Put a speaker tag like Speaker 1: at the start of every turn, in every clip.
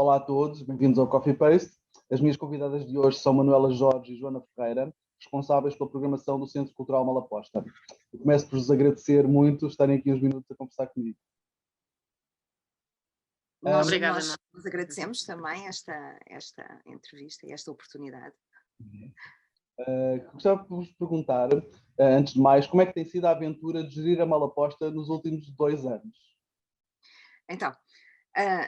Speaker 1: Olá a todos, bem-vindos ao Coffee Paste. As minhas convidadas de hoje são Manuela Jorge e Joana Ferreira, responsáveis pela programação do Centro Cultural Malaposta. Eu começo por vos agradecer muito estarem aqui uns minutos a conversar comigo.
Speaker 2: Obrigada, nós agradecemos também esta entrevista e esta oportunidade.
Speaker 1: Gostava de vos perguntar, antes de mais, como é que tem sido a aventura de gerir a Malaposta nos últimos 2 anos?
Speaker 2: Então,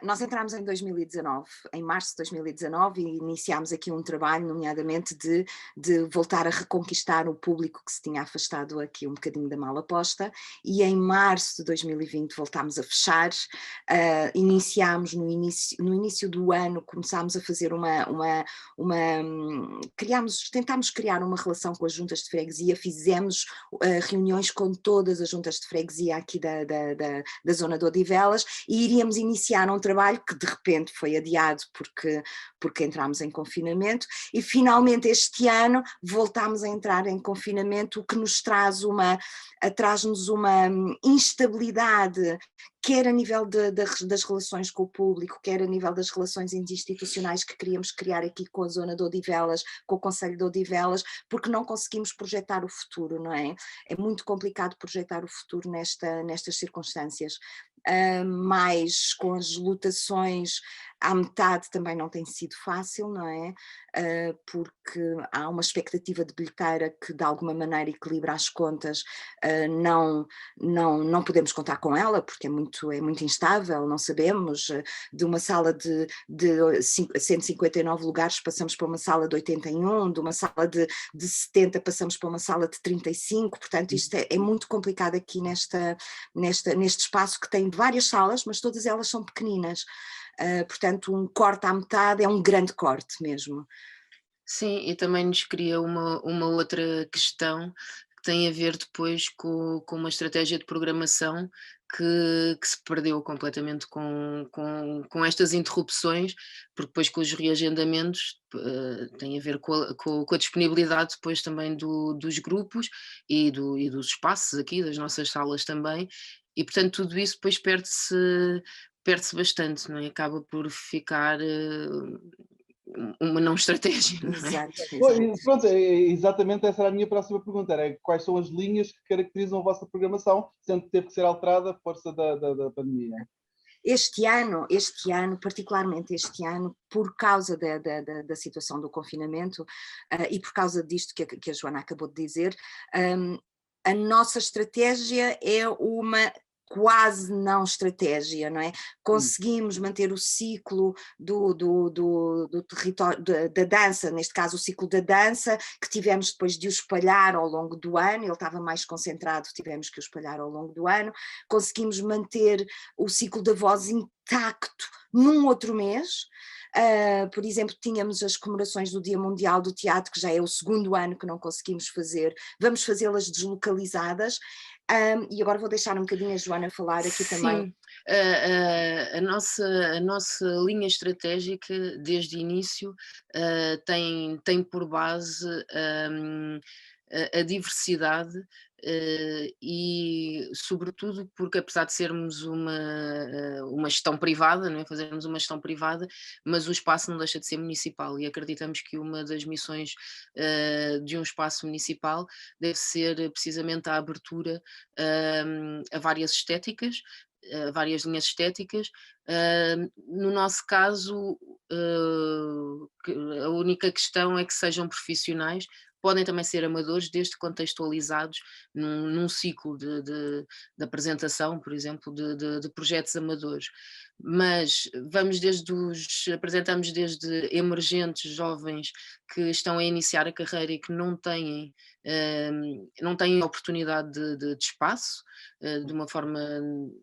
Speaker 2: nós entramos em 2019, em março de 2019, e iniciámos aqui um trabalho, nomeadamente de voltar a reconquistar o público que se tinha afastado aqui um bocadinho da Malaposta, e em março de 2020 voltámos a fechar. Iniciámos no início do ano, começámos a fazer tentámos criar uma relação com as juntas de freguesia, fizemos reuniões com todas as juntas de freguesia aqui da zona de Odivelas, e iríamos iniciar um trabalho que de repente foi adiado porque entramos em confinamento, e finalmente este ano voltámos a entrar em confinamento, o que nos traz-nos uma instabilidade, quer a nível das relações com o público, quer a nível das relações institucionais que queríamos criar aqui com a zona de Odivelas, com o Concelho de Odivelas, porque não conseguimos projetar o futuro, não é? É muito complicado projetar o futuro nestas circunstâncias. Mas com as lotações à metade também não tem sido fácil, não é? Porque há uma expectativa de bilheteira que de alguma maneira equilibra as contas, não podemos contar com ela porque é muito instável, não sabemos. De uma sala de 159 lugares passamos para uma sala de 81, de uma sala de 70 passamos para uma sala de 35, portanto isto é muito complicado aqui neste espaço que tem várias salas, mas todas elas são pequeninas. Portanto, um corte à metade é um grande corte mesmo.
Speaker 3: Sim, e também nos cria uma outra questão que tem a ver depois com uma estratégia de programação que se perdeu completamente com estas interrupções, porque depois com os reagendamentos tem a ver com a disponibilidade depois também dos grupos e dos espaços aqui, das nossas salas também, e portanto tudo isso depois perde-se bastante, não é? Acaba por ficar uma não estratégia, não é?
Speaker 2: Exato.
Speaker 1: Pronto, exatamente essa era a minha próxima pergunta, era quais são as linhas que caracterizam a vossa programação, sendo que teve que ser alterada a força da pandemia?
Speaker 2: Este ano, particularmente este ano, por causa da situação do confinamento e por causa disto que a Joana acabou de dizer, a nossa estratégia é uma quase não estratégia, não é? Conseguimos manter o ciclo do território, da dança, neste caso o ciclo da dança, que tivemos depois de o espalhar ao longo do ano, ele estava mais concentrado, tivemos que o espalhar ao longo do ano, conseguimos manter o ciclo da voz intacto num outro mês. Por exemplo, tínhamos as comemorações do Dia Mundial do Teatro, que já é o 2º ano que não conseguimos fazer, vamos fazê-las deslocalizadas. E agora vou deixar um bocadinho a Joana falar aqui também.
Speaker 3: Sim, a nossa linha estratégica desde o início tem por base a diversidade e sobretudo porque apesar de sermos uma gestão privada, não é? Fazermos uma gestão privada, mas o espaço não deixa de ser municipal e acreditamos que uma das missões de um espaço municipal deve ser precisamente a abertura a várias estéticas, várias linhas estéticas. No nosso caso, a única questão é que sejam profissionais, podem também ser amadores, desde contextualizados num ciclo de apresentação, por exemplo, de projetos amadores. Mas apresentamos desde emergentes, jovens que estão a iniciar a carreira e que não têm oportunidade de espaço, de uma forma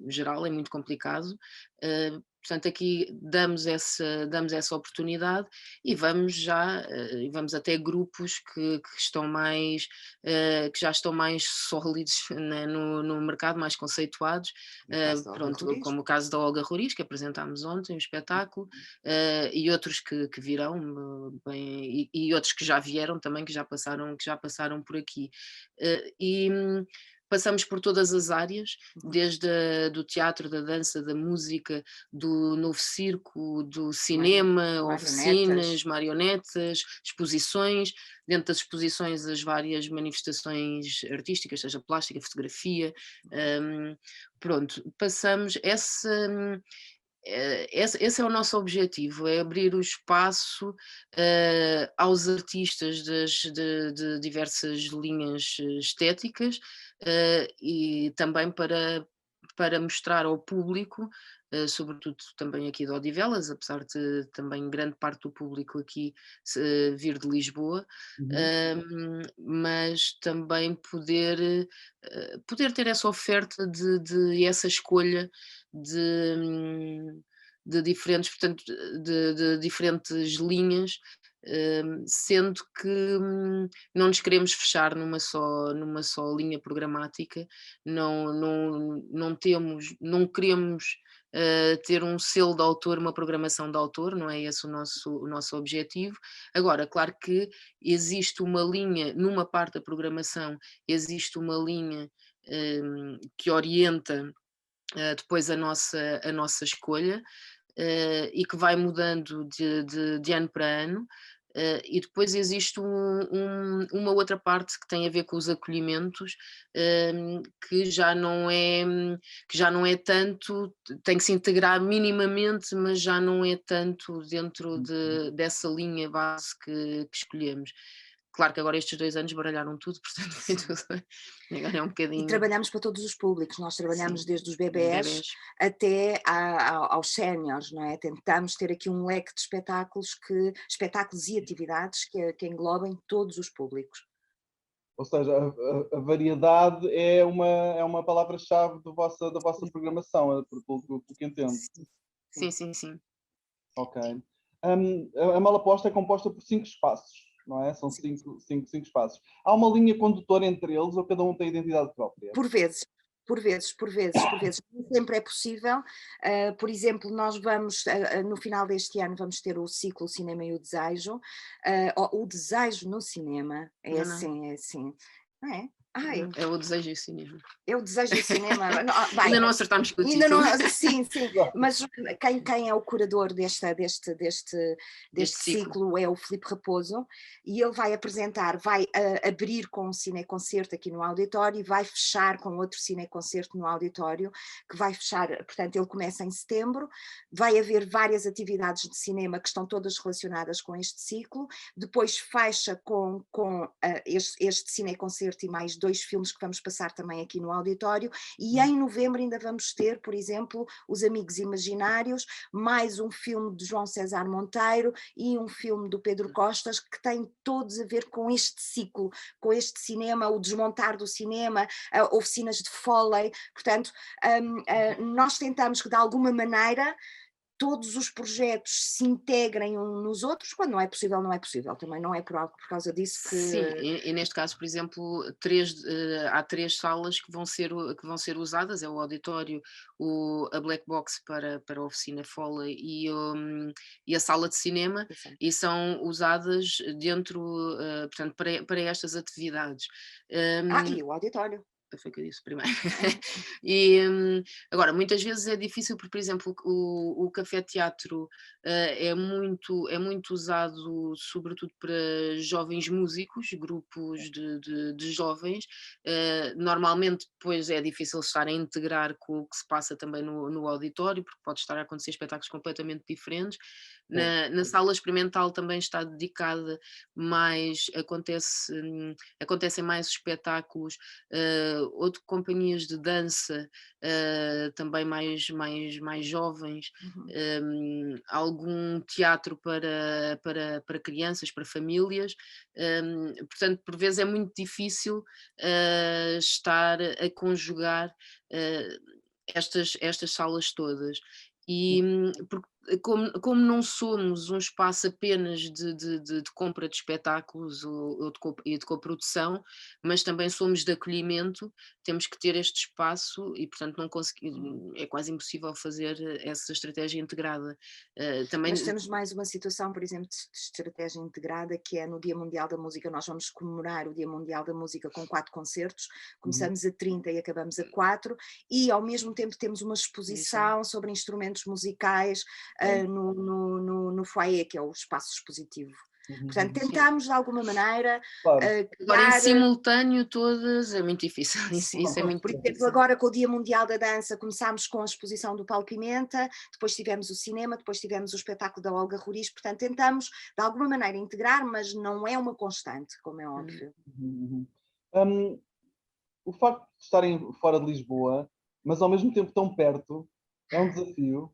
Speaker 3: geral, é muito complicado. Portanto, aqui damos essa oportunidade e vamos até grupos que já estão mais sólidos, né, no mercado, mais conceituados, pronto, como o caso da Olga Roriz, que apresentámos ontem, um espetáculo, e outros que virão, e outros que já vieram também, que já passaram por aqui. passamos por todas as áreas, desde do teatro, da dança, da música, do novo circo, do cinema, oficinas, marionetas, exposições, dentro das exposições as várias manifestações artísticas, seja plástica, fotografia, pronto, passamos esse é o nosso objetivo, é abrir o espaço aos artistas de diversas linhas estéticas e também para mostrar ao público, sobretudo também aqui de Odivelas, apesar de também grande parte do público aqui vir de Lisboa, mas também poder ter essa oferta de essa escolha de diferentes, portanto, de diferentes linhas, sendo que não nos queremos fechar numa só linha programática, não queremos ter um selo de autor, uma programação de autor, não é esse o nosso objetivo. Agora, claro que existe uma linha, numa parte da programação, existe uma linha que orienta depois a nossa escolha e que vai mudando de ano para ano. E depois existe uma outra parte que tem a ver com os acolhimentos, que já não é tanto, tem que se integrar minimamente, mas já não é tanto dentro dessa linha base que escolhemos. Claro que agora estes 2 anos baralharam tudo, portanto foi tudo bem. Agora é um bocadinho...
Speaker 2: E trabalhamos para todos os públicos, nós trabalhamos desde os bebés
Speaker 3: bebés
Speaker 2: até aos séniores, não é? Tentamos ter aqui um leque de espetáculos e atividades que englobem todos os públicos.
Speaker 1: Ou seja, a variedade é uma palavra-chave da vossa programação, pelo que entendo.
Speaker 3: Sim.
Speaker 1: Ok. A Malaposta é composta por 5 espaços, não é? São 5 espaços. Há uma linha condutora entre eles ou cada um tem identidade própria?
Speaker 2: Por vezes. Nem sempre é possível. Por exemplo, nós vamos, no final deste ano, vamos ter o ciclo Cinema e o Desejo. O Desejo no Cinema é assim. Não é?
Speaker 3: É o Desejo e o Cinema.
Speaker 2: É o Desejo e o Cinema.
Speaker 3: Ainda não acertámos com o título.
Speaker 2: Sim, mas quem é o curador deste ciclo é o Filipe Raposo, e ele vai abrir com um cineconcerto aqui no auditório e vai fechar com outro cineconcerto no auditório, que vai fechar, portanto ele começa em setembro, vai haver várias atividades de cinema que estão todas relacionadas com este ciclo, depois fecha com este cineconcerto e mais 2 filmes que vamos passar também aqui no auditório, e em novembro ainda vamos ter, por exemplo, Os Amigos Imaginários, mais um filme de João César Monteiro e um filme do Pedro Costas, que têm todos a ver com este ciclo, com este cinema, o desmontar do cinema, oficinas de Foley. Portanto, nós tentamos que de alguma maneira todos os projetos se integrem uns nos outros. Quando não é possível, não é possível. Também não é por causa disso que...
Speaker 3: Sim, e neste caso, por exemplo, há 3 salas que vão ser usadas, é o auditório, a Black Box para a oficina Foley e a sala de cinema, e são usadas dentro, portanto, para estas atividades.
Speaker 2: E o auditório.
Speaker 3: Foi o que eu disse primeiro. E agora, muitas vezes é difícil porque, por exemplo, o café-teatro é muito usado sobretudo para jovens músicos, grupos de jovens. Normalmente depois é difícil estar a integrar com o que se passa também no auditório, porque pode estar a acontecer espetáculos completamente diferentes. Na sala experimental também está dedicada mais, acontecem mais espetáculos, ou de companhias de dança, também mais jovens, algum teatro para crianças, para famílias, portanto por vezes é muito difícil estar a conjugar estas salas todas. E porque como não somos um espaço apenas de compra de espetáculos e de coprodução, mas também somos de acolhimento, temos que ter este espaço e, portanto, não é quase impossível fazer essa estratégia integrada. Também...
Speaker 2: Mas temos mais uma situação, por exemplo, de estratégia integrada, que é no Dia Mundial da Música. Nós vamos comemorar o Dia Mundial da Música com 4 concertos, começamos a 30 e acabamos a 4, e ao mesmo tempo temos uma exposição sobre instrumentos musicais no foyer, que é o espaço expositivo. Portanto, tentamos de alguma maneira
Speaker 3: agora em simultâneo todas é muito difícil. Isso é muito
Speaker 2: por exemplo, agora com o Dia Mundial da Dança começámos com a exposição do Paulo Pimenta, depois tivemos o cinema, depois tivemos o espetáculo da Olga Roriz. Portanto, tentamos de alguma maneira integrar, mas não é uma constante, como é óbvio.
Speaker 1: O facto de estarem fora de Lisboa, mas ao mesmo tempo tão perto, é um desafio.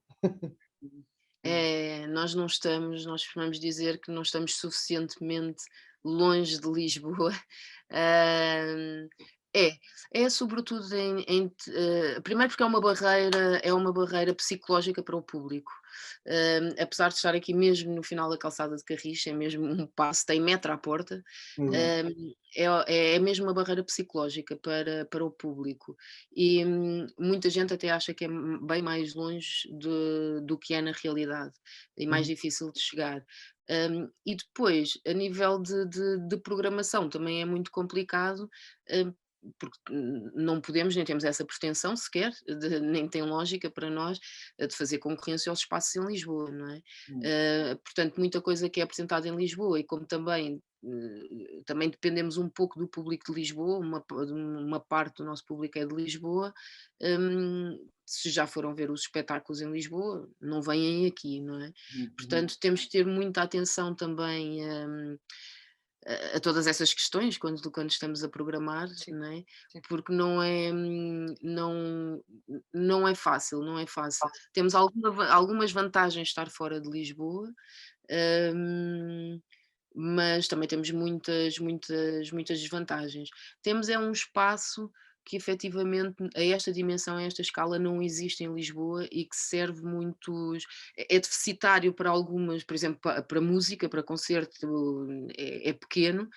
Speaker 3: Nós costumamos dizer que não estamos suficientemente longe de Lisboa. É sobretudo primeiro porque é uma barreira psicológica para o público. Apesar de estar aqui mesmo no final da calçada de Carris, é mesmo um passo, tem metro à porta, é mesmo uma barreira psicológica para o público. E muita gente até acha que é bem mais longe do que é na realidade e mais difícil de chegar. E depois, a nível de programação, também é muito complicado, porque não podemos, nem temos essa pretensão sequer, nem tem lógica para nós, de fazer concorrência aos espaços em Lisboa, não é? Portanto, muita coisa que é apresentada em Lisboa, e como também dependemos um pouco do público de Lisboa, uma parte do nosso público é de Lisboa, se já foram ver os espetáculos em Lisboa, não vêm aqui, não é? Portanto, temos que ter muita atenção também a todas essas questões quando estamos a programar, não é? Porque não é fácil, não é fácil. Temos algumas vantagens de estar fora de Lisboa, mas também temos muitas desvantagens. Temos um espaço que efetivamente a esta dimensão, a esta escala não existe em Lisboa e que serve é deficitário para algumas, por exemplo, para música, para concerto é pequeno,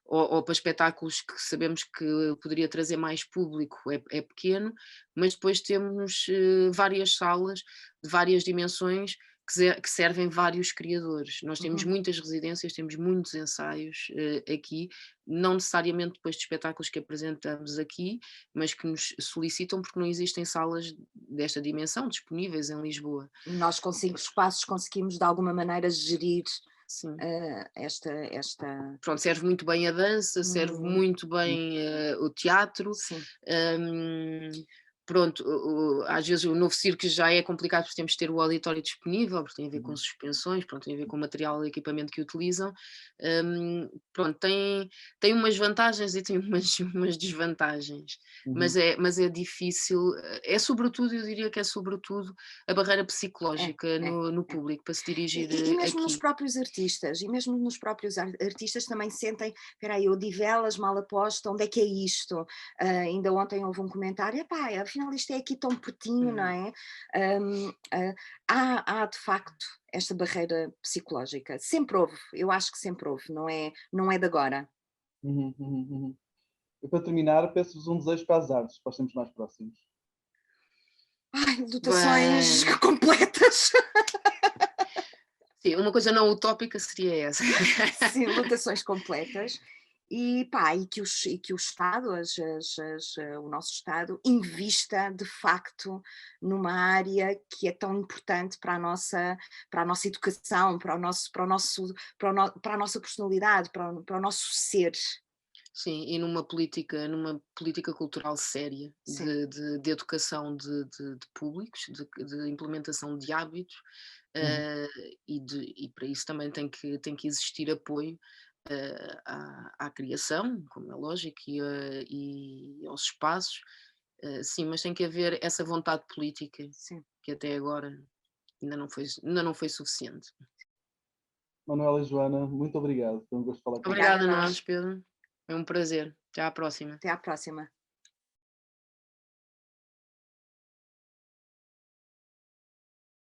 Speaker 3: ou para espetáculos que sabemos que poderia trazer mais público é pequeno, mas depois temos várias salas de várias dimensões que servem vários criadores. Nós temos muitas residências, temos muitos ensaios aqui, não necessariamente depois de espetáculos que apresentamos aqui, mas que nos solicitam porque não existem salas desta dimensão disponíveis em Lisboa.
Speaker 2: Nós com 5 espaços conseguimos de alguma maneira gerir esta...
Speaker 3: Pronto, serve muito bem a dança, serve muito bem o teatro. Pronto, às vezes o Novo Circo já é complicado porque temos de ter o auditório disponível, porque tem a ver com suspensões, pronto, tem a ver com o material e equipamento que utilizam. Pronto, tem umas vantagens e tem umas desvantagens, mas é difícil, sobretudo, eu diria que é sobretudo a barreira psicológica no público para se dirigir
Speaker 2: e mesmo
Speaker 3: aqui.
Speaker 2: nos próprios artistas também sentem, espera aí, Odivelas, mal aposto, onde é que é isto? Ainda ontem houve um comentário, afinal isto é aqui tão pertinho, não é? Há de facto esta barreira psicológica, sempre houve, eu acho que sempre houve, não é de agora.
Speaker 1: E para terminar, peço-vos um desejo para as artes, para os tempos mais próximos.
Speaker 2: Dotações completas.
Speaker 3: Sim, uma coisa não utópica seria essa.
Speaker 2: Sim, dotações completas. E que o Estado, o nosso Estado, invista de facto numa área que é tão importante para a nossa educação, para a nossa personalidade, para o nosso ser.
Speaker 3: Sim, e numa política cultural séria de educação de públicos, de implementação de hábitos, e para isso também tem que existir apoio à criação, como é lógico, e aos espaços, sim, mas tem que haver essa vontade política que até agora ainda não foi suficiente.
Speaker 1: Manuela e Joana, muito obrigado. Foi um gosto falar com vocês.
Speaker 3: Obrigada a nós, Pedro. É um prazer. Até à próxima.
Speaker 2: Até à próxima.